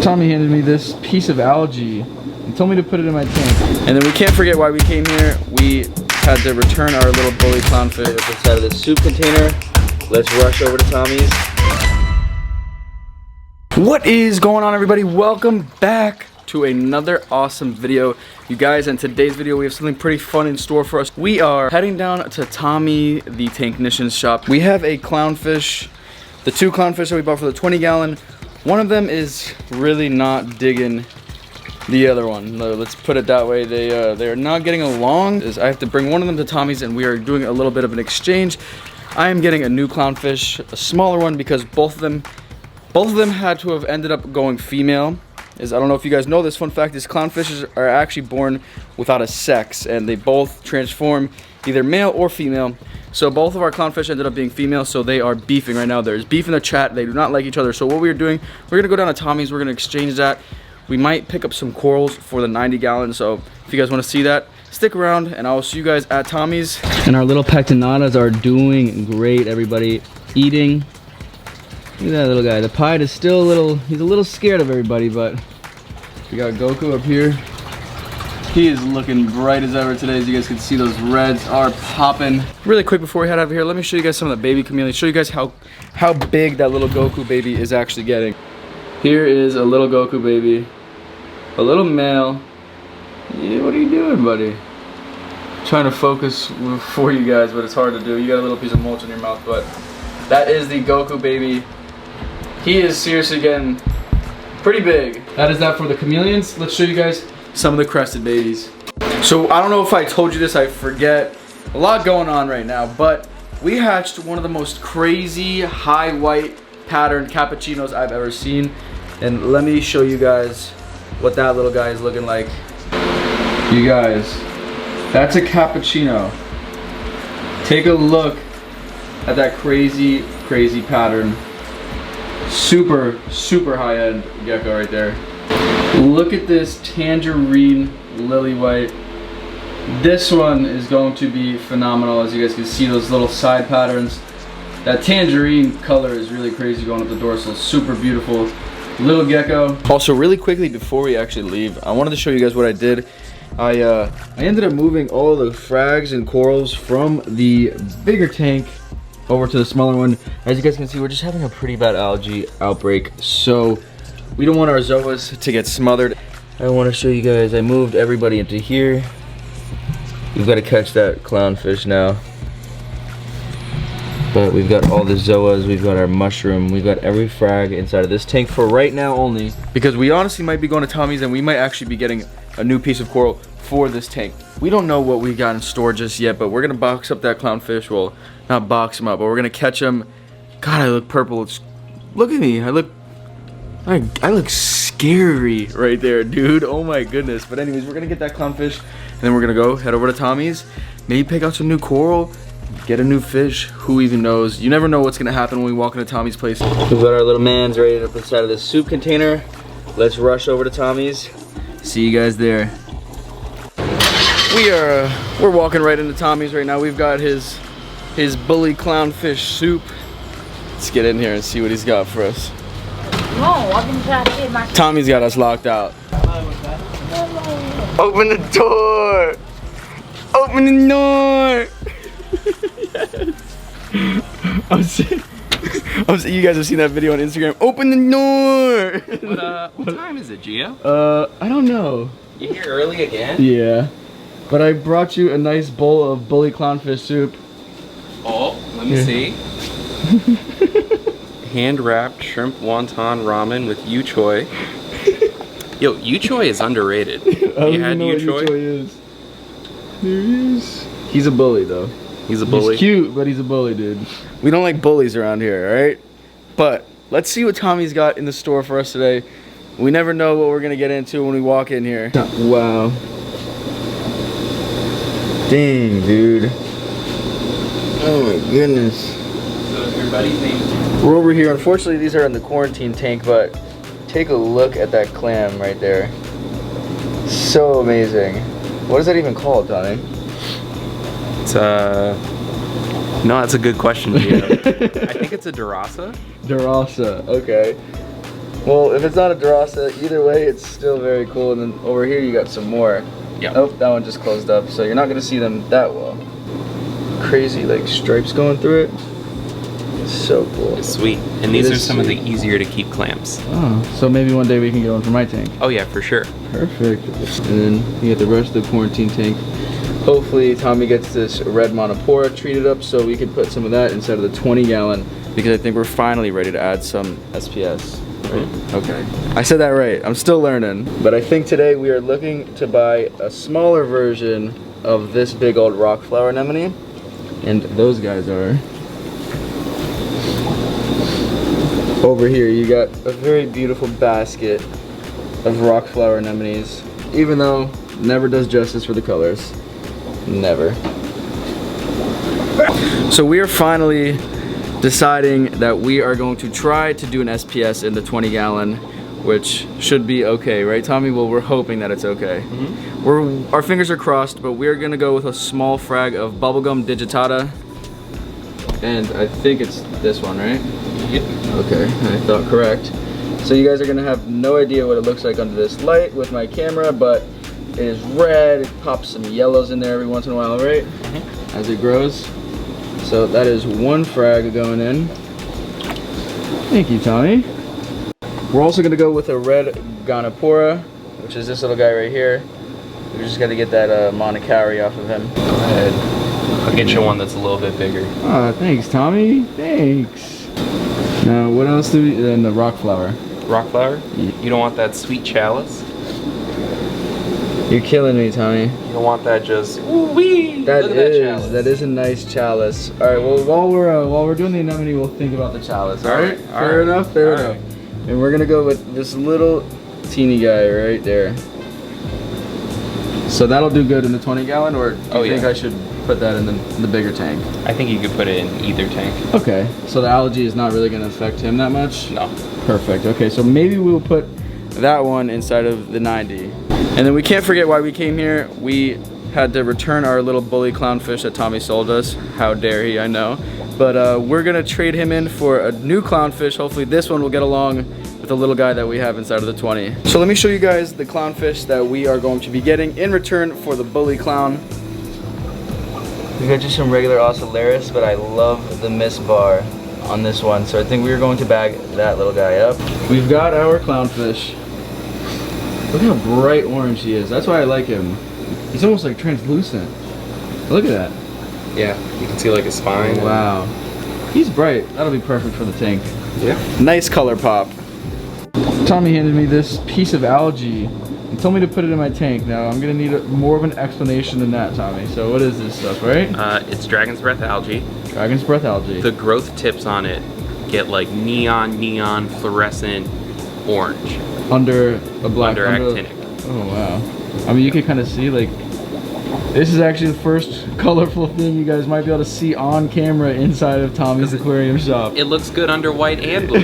Tommy handed me this piece of algae and told me to put it in my tank. And then we can't forget why we came here. We had to return our little bully clownfish inside of this soup container. Let's rush over to Tommy's. What is going on, everybody? Welcome back to another awesome video. You guys, in today's video we have something pretty fun in store for us. We are heading down to Tommy the Tanknician's shop. We have a clownfish, the two clownfish that we bought for the 20-gallon. One of them is really not digging the other one. Let's put it that way. They are not getting along. I have to bring one of them to Tommy's and we are doing a little bit of an exchange. I am getting a new clownfish, a smaller one, because both of them had to have ended up going female. I don't know if you guys know this fun fact, is clownfishes are actually born without a sex and they both transform either male or female. So both of our clownfish ended up being female, so they are beefing right now. There's beef in the chat. They do not like each other. So what we're doing, we're gonna go down to Tommy's. We're gonna exchange that. We might pick up some corals for the 90-gallon. So if you guys want to see that, stick around and I will see you guys at Tommy's. And our little pectinatas are doing great, everybody. Eating. Look at that little guy. The pied is still he's a little scared of everybody, but we got Goku up here. He is looking bright as ever today. As you guys can see, those reds are popping. Really quick before we head over here, let me show you guys some of the baby camellias. Show you guys how big that little Goku baby is actually getting. Here is a little Goku baby, a little male. Yeah, what are you doing, buddy? Trying to focus for you guys, but it's hard to do. You got a little piece of mulch in your mouth, but that is the Goku baby. He is seriously getting pretty big. That is that for the chameleons. Let's show you guys some of the crested babies. So I don't know if I told you this, I forget. A lot going on right now, but we hatched one of the most crazy high white patterned cappuccinos I've ever seen. And let me show you guys what that little guy is looking like. You guys, that's a cappuccino. Take a look at that crazy pattern. Super high-end gecko right there. Look at this tangerine lily white. This one is going to be phenomenal. As you guys can see, those little side patterns. That tangerine color is really crazy going up the dorsal. Super beautiful little gecko. Also, really quickly before we actually leave, I wanted to show you guys what I did. I ended up moving all the frags and corals from the bigger tank over to the smaller one. As you guys can see, we're just having a pretty bad algae outbreak, so we don't want our zoas to get smothered. I want to show you guys, I moved everybody into here. We've got to catch that clownfish now. But we've got all the zoas, we've got our mushroom, we've got every frag inside of this tank for right now only. Because we honestly might be going to Tommy's and we might actually be getting a new piece of coral for this tank. We don't know what we got in store just yet, but we're gonna box up that clownfish. Well, not box him up, but we're gonna catch him. God, I look purple. Look at me. I look scary right there, dude. Oh my goodness. But anyways, we're gonna get that clownfish and then we're gonna go head over to Tommy's. Maybe pick out some new coral, get a new fish. Who even knows? You never know what's gonna happen when we walk into Tommy's place. We've got our little mans ready to put inside of this soup container. Let's rush over to Tommy's. See you guys there. We're walking right into Tommy's right now. We've got his bully clownfish soup. Let's get in here and see what he's got for us. No, I've been trying to get my... Tommy's got us locked out. Open the door! Open the door! Yes. You guys have seen that video on Instagram. Open the door! What time is it, Gio? I don't know. You here early again? Yeah. But I brought you a nice bowl of bully clownfish soup. Oh, let me see. Hand-wrapped shrimp wonton ramen with yu choy. Yo, yu choy is underrated. You had yu choy? Is. There he is. He's a bully though. He's a bully. He's cute, but he's a bully, dude. We don't like bullies around here, alright? But let's see what Tommy's got in the store for us today. We never know what we're gonna get into when we walk in here. Wow. Dang, dude. Oh my goodness. So your buddy's name is... We're over here. Unfortunately, these are in the quarantine tank, but take a look at that clam right there. So amazing. What is that even called, Tommy? It's no, that's a good question, Gio. I think it's a Durasa. Durasa, okay. Well, if it's not a Durasa, either way, it's still very cool. And then over here, you got some more. Yep. Oh, that one just closed up, so you're not gonna see them that well. Crazy, like stripes going through it. It's so cool. It's sweet. And these are some of the easier to keep clamps. Oh, so maybe one day we can get one for my tank. Oh yeah, for sure. Perfect. And then you get the rest of the quarantine tank. Hopefully Tommy gets this red Monopora treated up so we can put some of that inside of the 20-gallon, because I think we're finally ready to add some SPS. Right? Okay. I said that right. I'm still learning. But I think today we are looking to buy a smaller version of this big old rock flower anemone. And those guys are over here. You got a very beautiful basket of rock flower anemones, even though never does justice for the colors. Never. So we are finally deciding that we are going to try to do an SPS in the 20-gallon, which should be okay, right, Tommy? Well, we're hoping that it's okay. Our fingers are crossed, but we're gonna go with a small frag of bubblegum digitata, and I think it's this one, right? Yep. Okay, I thought correct. So you guys are gonna have no idea what it looks like under this light with my camera, but it is red. It pops some yellows in there every once in a while, right? As it grows. So that is one frag going in. Thank you, Tommy. We're also gonna go with a red Gonopora, which is this little guy right here. We just gotta get that Monicari off of him. Go ahead. I'll get you one that's a little bit bigger. Oh, thanks, Tommy. Thanks. Now, what else do we? Then the rock flower. Rock flower? You don't want that sweet chalice? You're killing me, Tommy. You don't want that just woo-wee. That Look at is that that is a nice chalice. All right. Well, while we're doing the anemone, we'll think about the chalice. All right. Fair enough. Fair enough. And we're gonna go with this little teeny guy right there. So that'll do good in the 20-gallon, or do you think I should put that in the bigger tank? I think you could put it in either tank. Okay. So the algae is not really gonna affect him that much? No. Perfect. Okay. So maybe we'll put that one inside of the 90. And then we can't forget why we came here. We had to return our little bully clownfish that Tommy sold us. How dare he, I know. But we're gonna trade him in for a new clownfish. Hopefully this one will get along with the little guy that we have inside of the 20. So let me show you guys the clownfish that we are going to be getting in return for the bully clown. We got just some regular Ocellaris, but I love the Miss Bar on this one. So I think we're going to bag that little guy up. We've got our clownfish. Look how bright orange he is. That's why I like him. He's almost like translucent. Look at that. Yeah, you can see like a spine. Oh, wow. He's bright. That'll be perfect for the tank. Yeah. Nice color pop. Tommy handed me this piece of algae and told me to put it in my tank. Now I'm gonna need more of an explanation than that, Tommy. So what is this stuff, right? It's Dragon's Breath algae. Dragon's Breath algae. The growth tips on it get like neon fluorescent orange. Under a black actinic. Oh wow. I mean, you can kind of see like this is actually the first colorful thing you guys might be able to see on camera inside of Tommy's aquarium shop. It looks good under white and blue.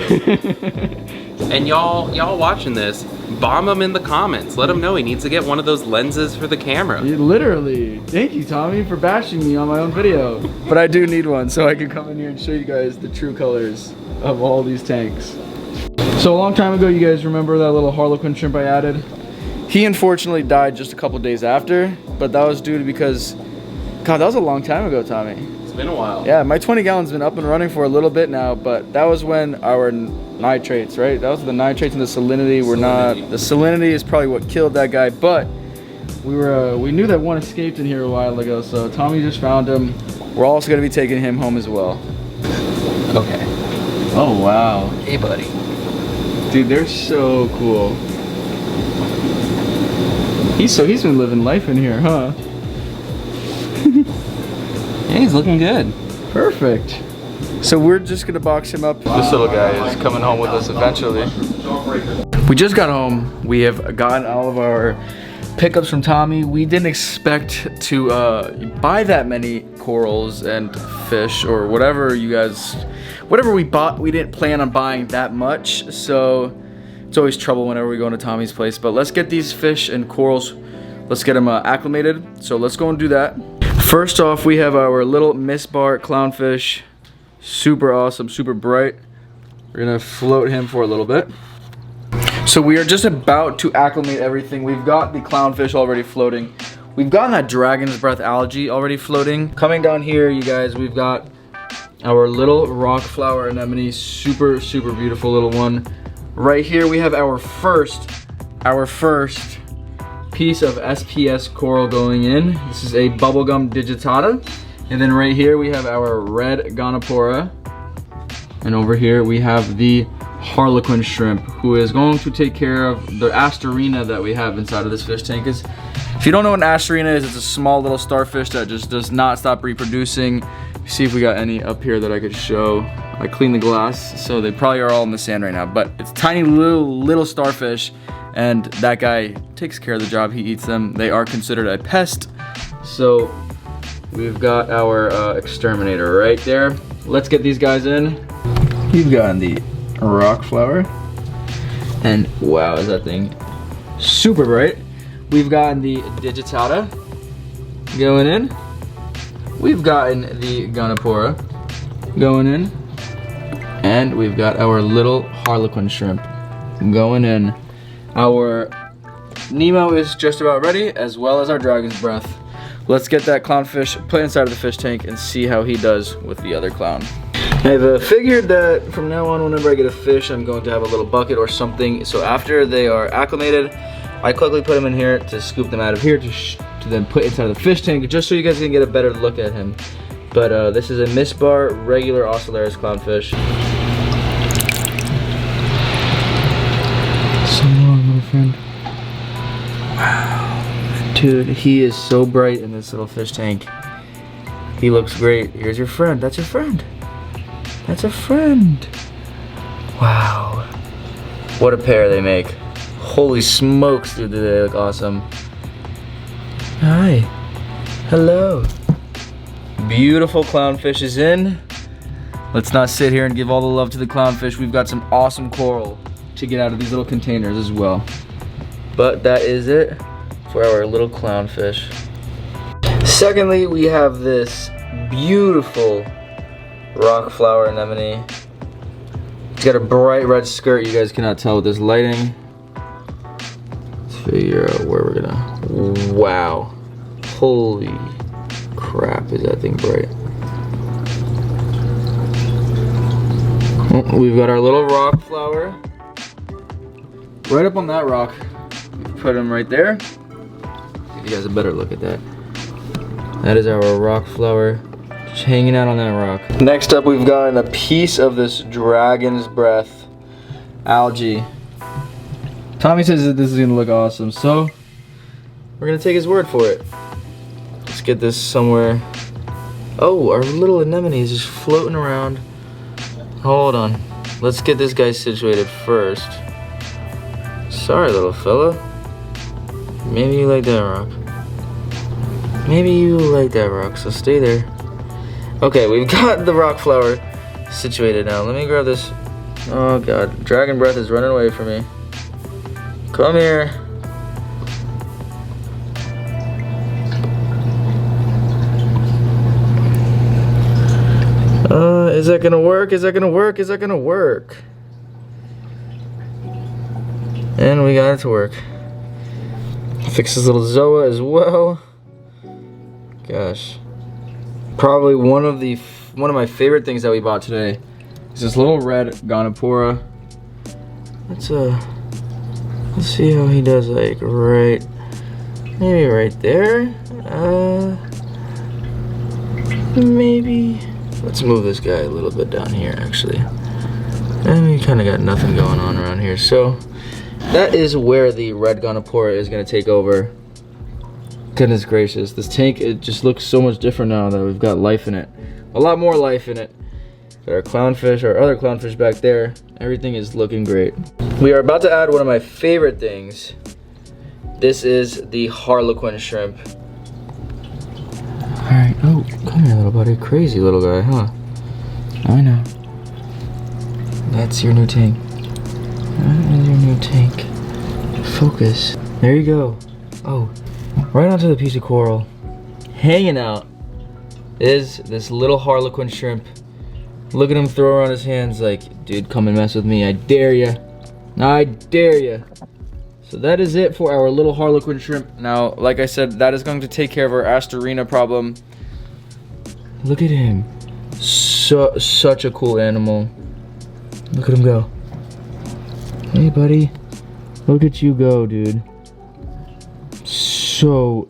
And y'all watching this, bomb him in the comments. Let him know he needs to get one of those lenses for the camera. Literally. Thank you, Tommy, for bashing me on my own video. But I do need one so I can come in here and show you guys the true colors of all these tanks. So a long time ago, you guys remember that little Harlequin shrimp I added? He unfortunately died just a couple days after, but that was due to because, God, that was a long time ago, Tommy. It's been a while. Yeah, my 20-gallon's been up and running for a little bit now, but that was when our nitrates, right? That was the nitrates and the salinity were not. The salinity is probably what killed that guy, but we knew that one escaped in here a while ago, so Tommy just found him. We're also gonna be taking him home as well. Okay. Oh wow. Hey, buddy. Dude, they're so cool. He's been living life in here, huh? Yeah, he's looking good. Perfect. So we're just gonna box him up. This little guy is coming home with us eventually. We just got home. We have gotten all of our pickups from Tommy. We didn't expect to buy that many corals and fish or whatever we bought. We didn't plan on buying that much, so it's always trouble whenever we go into Tommy's place. But let's get these fish and corals, let's get them acclimated. So let's go and do that. First off, we have our little Miss Bar clownfish. Super awesome, super bright. We're gonna float him for a little bit. So we are just about to acclimate everything. We've got the clownfish already floating. We've gotten that dragon's breath algae already floating. Coming down here, you guys, we've got our little rock flower anemone, super, super beautiful little one. Right here, we have our first piece of SPS coral going in. This is a bubblegum digitata. And then right here, we have our red Gonopora. And over here, we have the Harlequin shrimp, who is going to take care of the Astorina that we have inside of this fish tank. If you don't know what an Astorina is, it's a small little starfish that just does not stop reproducing. See if we got any up here that I could show. I cleaned the glass, so they probably are all in the sand right now, but it's tiny little starfish, and that guy takes care of the job. He eats them. They are considered a pest. So we've got our exterminator right there. Let's get these guys in. You've gotten the rock flower, and wow, is that thing super bright. We've gotten the digitata going in. We've gotten the Gonopora going in. And we've got our little Harlequin shrimp going in. Our Nemo is just about ready, as well as our dragon's breath. Let's get that clownfish put inside of the fish tank and see how he does with the other clown. I've figured that from now on, whenever I get a fish, I'm going to have a little bucket or something. So after they are acclimated, I quickly put them in here to scoop them out of here to then put inside of the fish tank, just so you guys can get a better look at him. But this is a Misbar regular Ocellaris clownfish. So long, my friend. Wow. Dude, he is so bright in this little fish tank. He looks great. Here's your friend. That's your friend. That's a friend. Wow. What a pair they make. Holy smokes, dude, they look awesome. Hi. Hello. Beautiful clownfish is in. Let's not sit here and give all the love to the clownfish. We've got some awesome coral to get out of these little containers as well. But that is it for our little clownfish. Secondly, we have this beautiful rock flower anemone. It's got a bright red skirt. You guys cannot tell with this lighting. Let's figure out where we're gonna. Wow. Holy crap, is that thing bright. We've got our little rock flower. Right up on that rock. Put him right there. Give you guys a better look at that. That is our rock flower. Just hanging out on that rock. Next up, we've gotten a piece of this dragon's breath algae. Tommy says that this is gonna look awesome, so we're gonna take his word for it. Let's get this somewhere. Oh, our little anemone is just floating around. Hold on. Let's get this guy situated first. Sorry, little fella. Maybe you like that rock. Maybe you like that rock, so stay there. Okay, we've got the rock flower situated now. Let me grab this. Oh god, dragon breath is running away from me. Come here. Is that gonna work? Is that gonna work? Is that gonna work? And we got it to work. Fix this little Zoa as well. Gosh. Probably one of my favorite things that we bought today is this little red Gonopora. Let's see how he does, like maybe right there. Maybe. Let's move this guy a little bit down here, actually. And we kind of got nothing going on around here. So that is where the red Gonopora is going to take over. Goodness gracious, this tank, it just looks so much different now that we've got life in it. A lot more life in it. Got our clownfish, our other clownfish back there. Everything is looking great. We are about to add one of my favorite things. This is the Harlequin shrimp. Alright, oh, come here, little buddy. Crazy little guy, huh? I know. That's your new tank. That is your new tank. Focus. There you go. Oh, right onto the piece of coral. Hanging out is this little Harlequin shrimp. Look at him throw around his hands like, dude, come and mess with me. I dare ya. I dare you. So that is it for our little Harlequin shrimp. Now, like I said, that is going to take care of our Astorina problem. Look at him. Such a cool animal. Look at him go. Hey, buddy. Look at you go, dude. So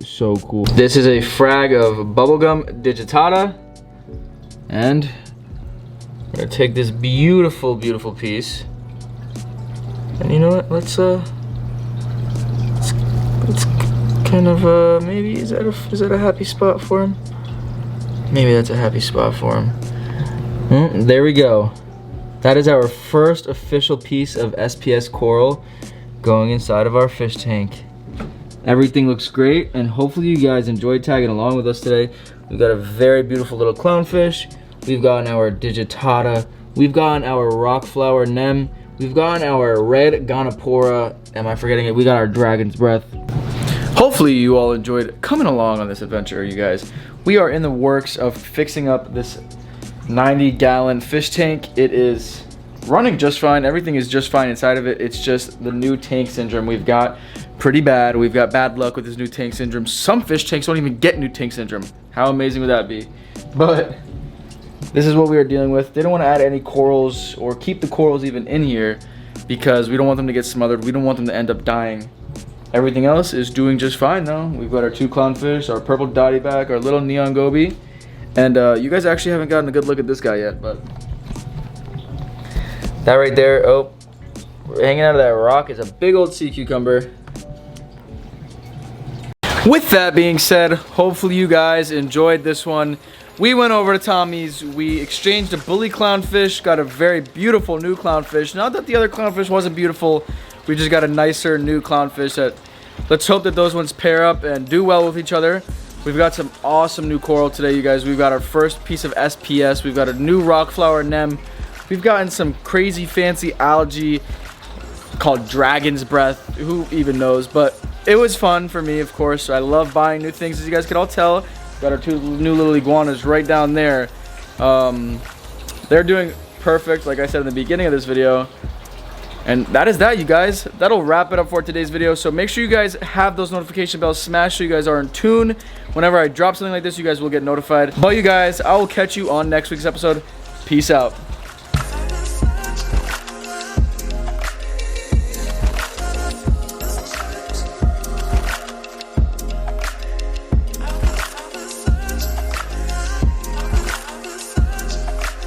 cool. This is a frag of bubblegum digitata. And we're gonna take this beautiful piece. And you know what? Let's kind of maybe is that a happy spot for him? Maybe that's a happy spot for him. There we go. That is our first official piece of SPS coral going inside of our fish tank. Everything looks great, and hopefully you guys enjoyed tagging along with us today. We've got a very beautiful little clownfish. We've gotten our digitata. We've gotten our rock flower nem. We've gotten our red Gonopora. Am I forgetting it? We got our dragon's breath. Hopefully you all enjoyed coming along on this adventure, you guys. We are in the works of fixing up this 90-gallon fish tank. It is running just fine. Everything is just fine inside of it. It's just the new tank syndrome we've got pretty bad. We've got bad luck with this new tank syndrome. Some fish tanks don't even get new tank syndrome. How amazing would that be? But this is what we are dealing with. They don't want to add any corals or keep the corals even in here because we don't want them to get smothered. We don't want them to end up dying. Everything else is doing just fine though. We've got our 2 clownfish, our purple dotty back, our little neon goby. And you guys actually haven't gotten a good look at this guy yet, but that right there, oh, hanging out of that rock is a big old sea cucumber. With that being said, hopefully you guys enjoyed this one. We went over to Tommy's, we exchanged a bully clownfish, got a very beautiful new clownfish. Not that the other clownfish wasn't beautiful, we just got a nicer new clownfish that, let's hope that those ones pair up and do well with each other. We've got some awesome new coral today, you guys. We've got our first piece of SPS, we've got a new rock flower nem. We've gotten some crazy fancy algae called dragon's breath, who even knows, but it was fun for me, of course. I love buying new things, as you guys can all tell. Got our 2 new little iguanas right down there. They're doing perfect, like I said in the beginning of this video. And that is that, you guys. That'll wrap it up for today's video. So make sure you guys have those notification bells smashed so you guys are in tune. Whenever I drop something like this, you guys will get notified. But you guys, I will catch you on next week's episode. Peace out.